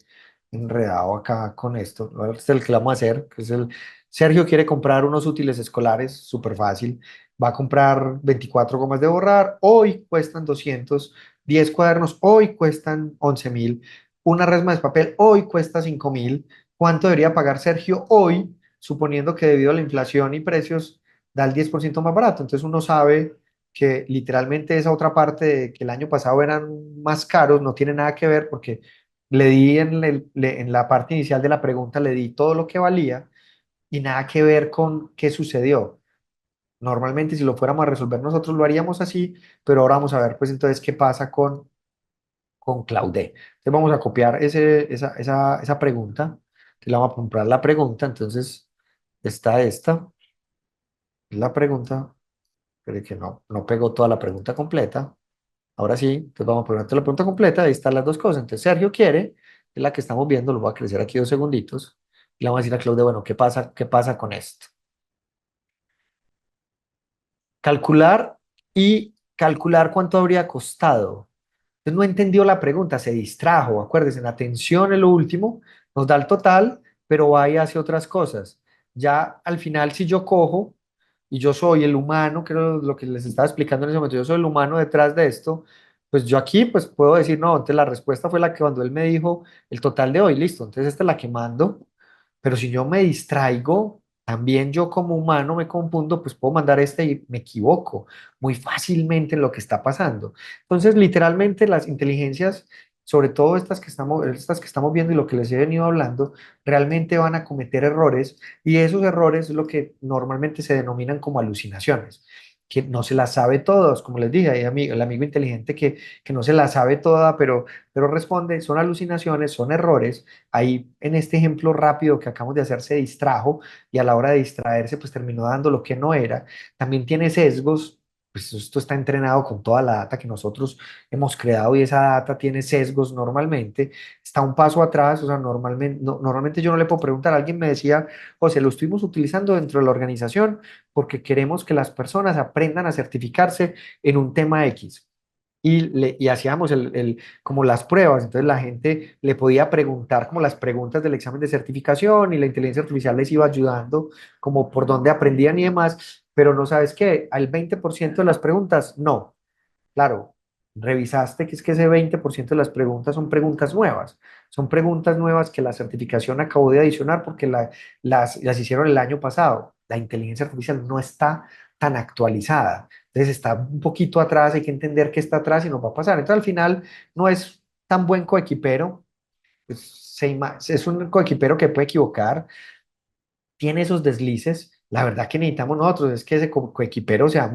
enredado acá con esto. Ahora este es el que vamos a hacer, que es el... Sergio quiere comprar unos útiles escolares, súper fácil. Va a comprar 24 gomas de borrar, hoy cuestan 210 cuadernos, hoy cuestan 11.000. Una resma de papel, hoy cuesta 5.000. ¿Cuánto debería pagar Sergio hoy, suponiendo que debido a la inflación y precios da el 10% más barato? Entonces uno sabe que literalmente esa otra parte de que el año pasado eran más caros no tiene nada que ver porque le di en la parte inicial de la pregunta, le di todo lo que valía y nada que ver con qué sucedió. Normalmente si lo fuéramos a resolver nosotros lo haríamos así, pero ahora vamos a ver pues entonces qué pasa con Claudé. Entonces vamos a copiar esa pregunta, que le vamos a comprar la pregunta, entonces está esta, es la pregunta, pero que no pegó toda la pregunta completa. Ahora sí, entonces vamos a poner la pregunta completa, ahí están las dos cosas. Entonces Sergio quiere, es la que estamos viendo, lo voy a crecer aquí 2 segunditos, y le vamos a decir a Claudia, bueno, qué pasa con esto? Calcular y calcular cuánto habría costado. Entonces no entendió la pregunta, se distrajo, acuérdense, en atención en lo último, nos da el total, pero va y hace otras cosas. Ya al final, si yo cojo y yo soy el humano, que era lo que les estaba explicando en ese momento, yo soy el humano detrás de esto, pues yo aquí pues puedo decir, no, entonces la respuesta fue la que cuando él me dijo el total de hoy, listo, entonces esta es la que mando, pero si yo me distraigo, también yo como humano me confundo, pues puedo mandar este y me equivoco muy fácilmente en lo que está pasando. Entonces, literalmente las inteligencias, sobre todo estas que estamos viendo y lo que les he venido hablando, realmente van a cometer errores y esos errores es lo que normalmente se denominan como alucinaciones, que no se las sabe todos, como les dije, hay el amigo inteligente que no se la sabe toda, pero responde, son alucinaciones, son errores. Ahí en este ejemplo rápido que acabamos de hacer se distrajo y a la hora de distraerse pues terminó dando lo que no era. También tiene sesgos, pues esto está entrenado con toda la data que nosotros hemos creado y esa data tiene sesgos normalmente, está un paso atrás, o sea, normalmente yo no le puedo preguntar, alguien me decía, José, lo estuvimos utilizando dentro de la organización porque queremos que las personas aprendan a certificarse en un tema X y hacíamos como las pruebas, entonces la gente le podía preguntar como las preguntas del examen de certificación y la inteligencia artificial les iba ayudando como por dónde aprendían y demás, pero no sabes qué, al 20% de las preguntas, no, claro, revisaste que es que ese 20% de las preguntas son preguntas nuevas que la certificación acabó de adicionar porque las hicieron el año pasado. La inteligencia artificial no está tan actualizada, entonces está un poquito atrás, hay que entender que está atrás y nos va a pasar. Entonces al final no es tan buen coequipero, pues, es un coequipero que puede equivocar, tiene esos deslices, la verdad que necesitamos nosotros es que ese coequipero sea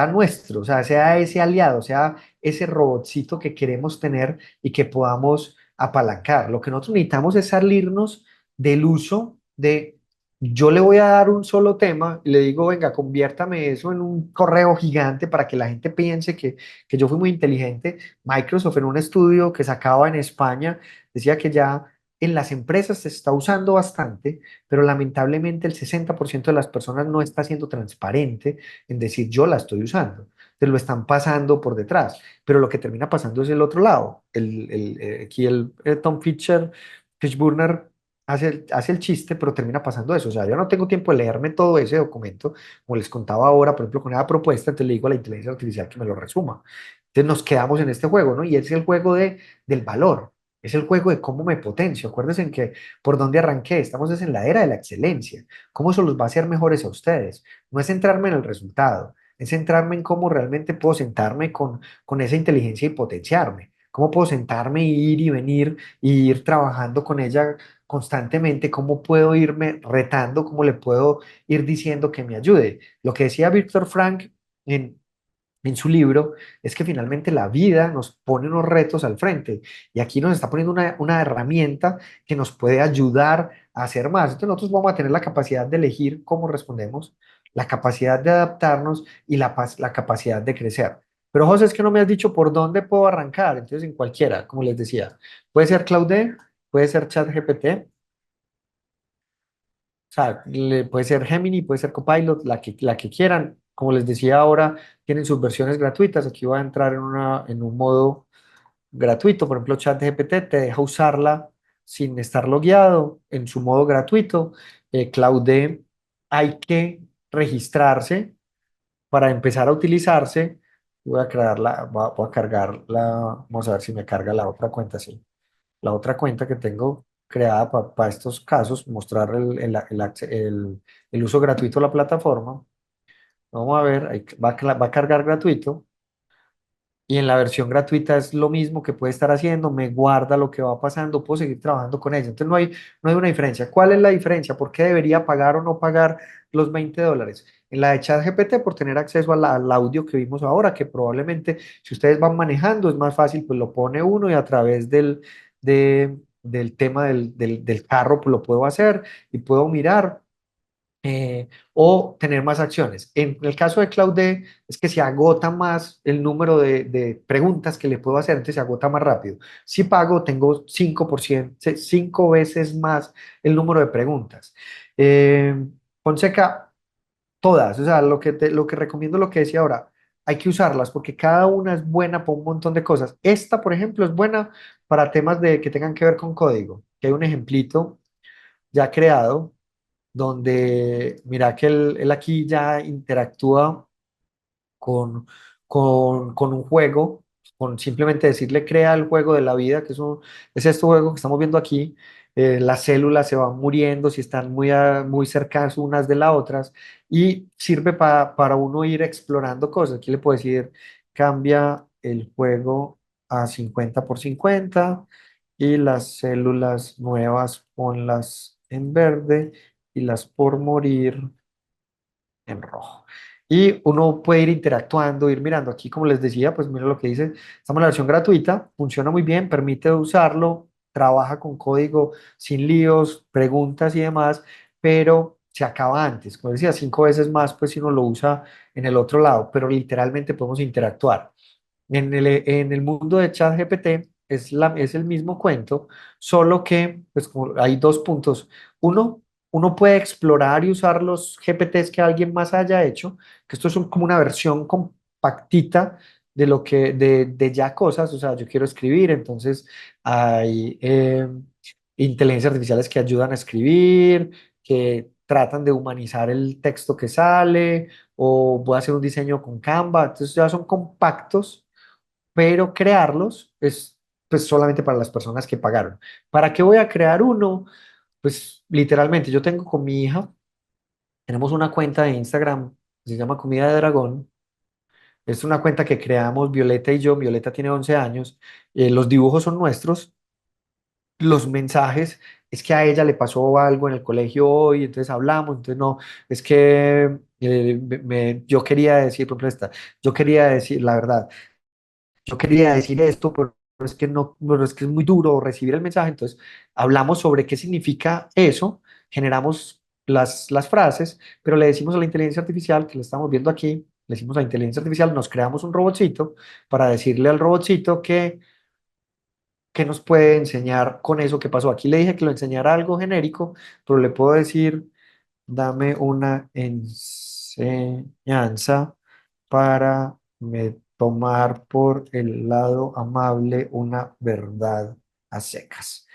nuestro, o sea, sea ese aliado, sea ese robotcito que queremos tener y que podamos apalancar. Lo que nosotros necesitamos es salirnos del uso de yo le voy a dar un solo tema y le digo, venga, conviértame eso en un correo gigante para que la gente piense que yo fui muy inteligente. Microsoft en un estudio que sacaba en España decía que ya en las empresas se está usando bastante, pero lamentablemente el 60% de las personas no está siendo transparente en decir yo la estoy usando. Entonces lo están pasando por detrás, pero lo que termina pasando es el otro lado. Aquí el Tom Fitchburner hace el chiste, pero termina pasando eso. O sea, yo no tengo tiempo de leerme todo ese documento, como les contaba ahora, por ejemplo, con una propuesta, entonces le digo a la inteligencia artificial que me lo resuma. Entonces nos quedamos en este juego, ¿no? Y es el juego del valor. Es el juego de cómo me potencio. Acuérdense en que por dónde arranqué. Estamos es en la era de la excelencia. ¿Cómo eso los va a hacer mejores a ustedes? No es centrarme en el resultado, es centrarme en cómo realmente puedo sentarme con esa inteligencia y potenciarme. ¿Cómo puedo sentarme y ir y venir y ir trabajando con ella constantemente? ¿Cómo puedo irme retando? ¿Cómo le puedo ir diciendo que me ayude? Lo que decía Víctor Frank en en su libro es que finalmente la vida nos pone unos retos al frente y aquí nos está poniendo una herramienta que nos puede ayudar a hacer más. Entonces nosotros vamos a tener la capacidad de elegir cómo respondemos, la capacidad de adaptarnos y la capacidad de crecer. Pero José, es que no me has dicho por dónde puedo arrancar, entonces en cualquiera, como les decía. Puede ser Claude, puede ser ChatGPT, o sea, puede ser Gemini, puede ser Copilot, la que quieran. Como les decía ahora, tienen sus versiones gratuitas. Aquí voy a entrar en un modo gratuito. Por ejemplo, ChatGPT te deja usarla sin estar logueado en su modo gratuito. Claude hay que registrarse para empezar a utilizarse. Voy a cargar vamos a ver si me carga la otra cuenta, sí. La otra cuenta que tengo creada para estos casos, mostrar el uso gratuito de la plataforma. Vamos a ver, va a cargar gratuito. Y en la versión gratuita es lo mismo que puede estar haciendo, me guarda lo que va pasando, puedo seguir trabajando con ella. Entonces no hay una diferencia. ¿Cuál es la diferencia? ¿Por qué debería pagar o no pagar los $20? En la de ChatGPT por tener acceso al audio que vimos ahora, que probablemente si ustedes van manejando es más fácil, pues lo pone uno y a través del tema del carro pues lo puedo hacer y puedo mirar o tener más acciones. En el caso de Claude es que se agota más el número de preguntas que le puedo hacer, entonces se agota más rápido. Si pago, tengo 5%, 5 veces más el número de preguntas. Eh, Fonseca, todas, o sea, lo que recomiendo, lo que decía ahora, hay que usarlas porque cada una es buena para un montón de cosas. Esta, por ejemplo, es buena para temas que tengan que ver con código, que hay un ejemplito ya creado donde mira que él aquí ya interactúa con, con un juego, con simplemente decirle crea el juego de la vida, es este juego que estamos viendo aquí. Las células se van muriendo si están muy cercanas unas de las otras y sirve para uno ir explorando cosas. Aquí le puedo decir, cambia el juego a 50 por 50 y las células nuevas ponlas en verde y las por morir en rojo. Y uno puede ir interactuando, ir mirando. Aquí, como les decía, pues mira lo que dice. Estamos en la versión gratuita, funciona muy bien, permite usarlo, trabaja con código sin líos, preguntas y demás, pero se acaba antes. Como decía, 5 veces más, pues si uno lo usa en el otro lado, pero literalmente podemos interactuar. En el mundo de ChatGPT es el mismo cuento, solo que pues, como hay dos puntos. Uno puede explorar y usar los GPTs que alguien más haya hecho, que esto es como una versión compactita de ya cosas, o sea, yo quiero escribir, entonces hay inteligencias artificiales que ayudan a escribir, que tratan de humanizar el texto que sale, o voy a hacer un diseño con Canva, entonces ya son compactos, pero crearlos es pues solamente para las personas que pagaron. ¿Para qué voy a crear uno? Pues literalmente yo tengo con mi hija, tenemos una cuenta de Instagram que se llama Comida de Dragón. Es una cuenta que creamos Violeta y yo. Violeta tiene 11 años. Los dibujos son nuestros. Los mensajes es que a ella le pasó algo en el colegio hoy, entonces hablamos, entonces no, es que yo quería decir, por ejemplo, yo quería decir la verdad. Yo quería decir esto, pero es que no, pero es que es muy duro recibir el mensaje. Entonces, hablamos sobre qué significa eso, generamos las frases, pero le decimos a la inteligencia artificial, que lo estamos viendo aquí, le decimos a la inteligencia artificial, nos creamos un robotcito para decirle al robotcito que nos puede enseñar con eso que pasó. Aquí le dije que lo enseñara algo genérico, pero le puedo decir, dame una enseñanza para tomar por el lado amable una verdad a secas.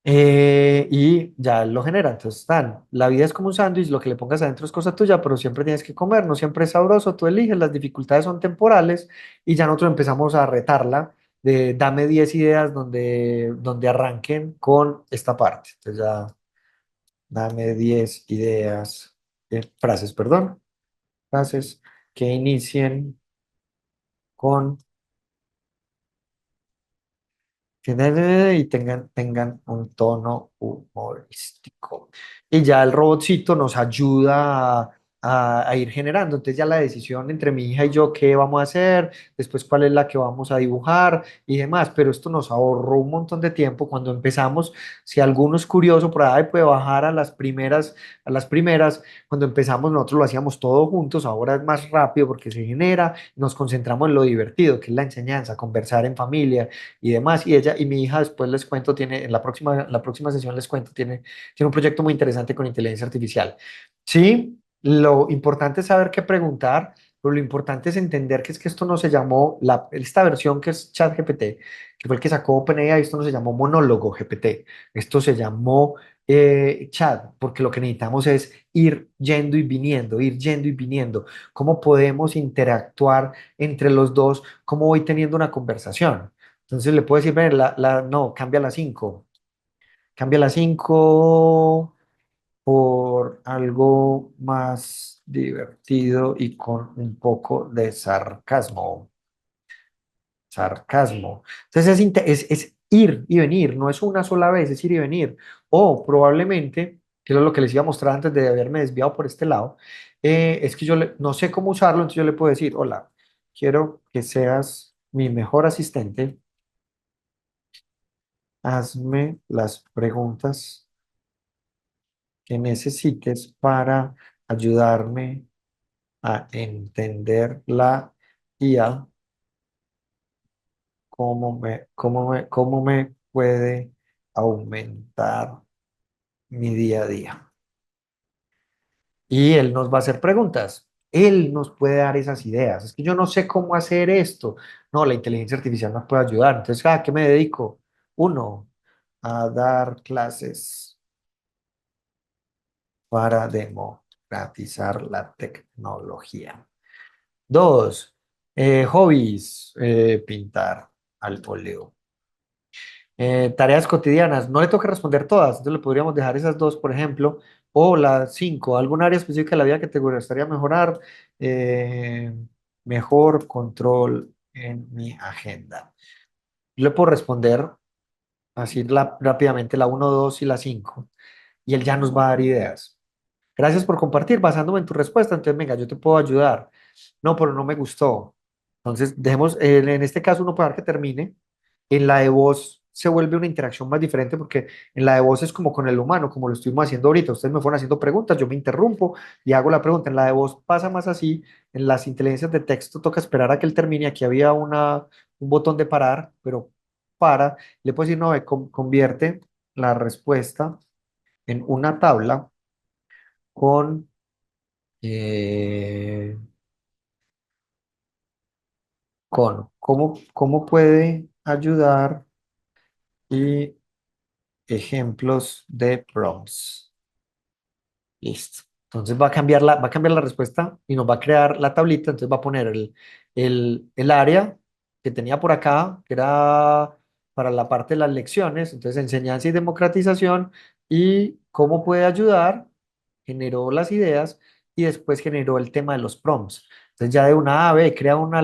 Y ya lo genera. Entonces, la vida es como un sándwich, lo que le pongas adentro es cosa tuya, pero siempre tienes que comer, no siempre es sabroso, tú eliges, las dificultades son temporales y ya nosotros empezamos a retarla de dame 10 ideas donde arranquen con esta parte. Entonces ya dame 10 ideas, frases, perdón, frases que inicien con y tengan un tono humorístico. Y ya el robotcito nos ayuda a ir generando. Entonces ya la decisión entre mi hija y yo, qué vamos a hacer, después cuál es la que vamos a dibujar y demás. Pero esto nos ahorró un montón de tiempo cuando empezamos. Si alguno es curioso por ahí puede bajar a las primeras. Cuando empezamos nosotros lo hacíamos todos juntos, ahora es más rápido porque se genera, nos concentramos en lo divertido, que es la enseñanza, conversar en familia y demás. Y mi hija después les cuento, tiene, en la próxima sesión les cuento, tiene un proyecto muy interesante con inteligencia artificial. Sí, lo importante es saber qué preguntar. pero lo importante es entender que es que esto no se llamó, esta versión que es ChatGPT, que fue el que sacó OpenAI, esto no se llamó monólogo GPT, esto se llamó chat, porque lo que necesitamos es ir yendo y viniendo, ir yendo y viniendo. ¿Cómo podemos interactuar entre los dos? ¿Cómo voy teniendo una conversación? Entonces le puedo decir, ven, no, cambia la 5 por algo más divertido y con un poco de sarcasmo. Sarcasmo. Entonces es ir y venir, no es una sola vez, es ir y venir. O probablemente, que es lo que les iba a mostrar antes de haberme desviado por este lado, es que no sé cómo usarlo, entonces yo le puedo decir, hola, quiero que seas mi mejor asistente, hazme las preguntas que necesites para ayudarme a entender la IA, cómo me puede aumentar mi día a día. Y él nos va a hacer preguntas. Él nos puede dar esas ideas. Es que yo no sé cómo hacer esto. No, la inteligencia artificial nos puede ayudar. Entonces, ¿a qué me dedico? Uno, a dar clases para democratizar la tecnología. Dos, hobbies, pintar al óleo. Tareas cotidianas, no le toca responder todas, entonces le podríamos dejar esas dos, por ejemplo, o las cinco, algún área específica de la vida que te gustaría mejorar, eh, mejor control en mi agenda. Yo le puedo responder así rápidamente la uno, 2 y la 5 y él ya nos va a dar ideas. Gracias por compartir, basándome en tu respuesta, entonces venga, yo te puedo ayudar. No, pero no me gustó. Entonces, dejemos, en este caso uno puede dejar que termine. En la de voz se vuelve una interacción más diferente porque en la de voz es como con el humano, como lo estuvimos haciendo ahorita. Ustedes me fueron haciendo preguntas, yo me interrumpo y hago la pregunta. En la de voz pasa más así. En las inteligencias de texto toca esperar a que él termine. Aquí había un botón de parar, pero para. Le puedo decir, no, convierte la respuesta en una tabla con, eh, con cómo puede ayudar y ejemplos de prompts. Listo. Entonces va a cambiar la respuesta y nos va a crear la tablita. Entonces va a poner el área que tenía por acá, que era para la parte de las lecciones. Entonces enseñanza y democratización y cómo puede ayudar. Generó las ideas y después generó el tema de los prompts. Entonces ya de una A a B crea una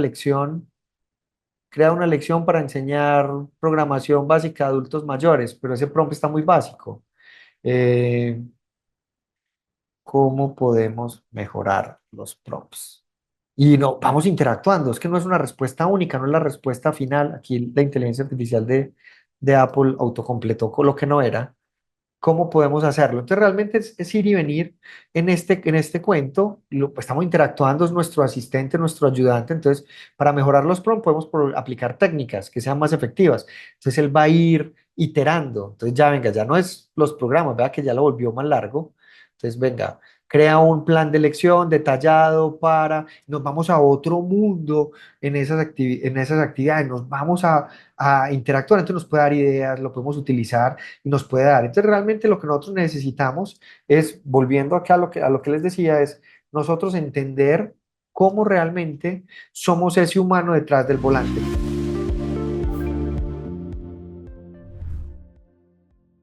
lección para enseñar programación básica a adultos mayores, pero ese prompt está muy básico. Eh, ¿Cómo podemos mejorar los prompts? Y no, vamos interactuando, es que no es una respuesta única, no es la respuesta final. Aquí la inteligencia artificial de Apple autocompletó con lo que no era. ¿Cómo podemos hacerlo? Entonces, realmente es ir y venir en este cuento. Pues, estamos interactuando, es nuestro asistente, nuestro ayudante. Entonces, para mejorar los prompts, podemos aplicar técnicas que sean más efectivas. Entonces, él va a ir iterando. Entonces, ya venga, ya no es los programas, vea que ya lo volvió más largo. Entonces, venga, crea un plan de lección detallado para, nos vamos a otro mundo en esas actividades, nos vamos a interactuar. Entonces, nos puede dar ideas, lo podemos utilizar y nos puede dar. Entonces, realmente lo que nosotros necesitamos es, volviendo acá a lo que les decía, es nosotros entender cómo realmente somos ese humano detrás del volante.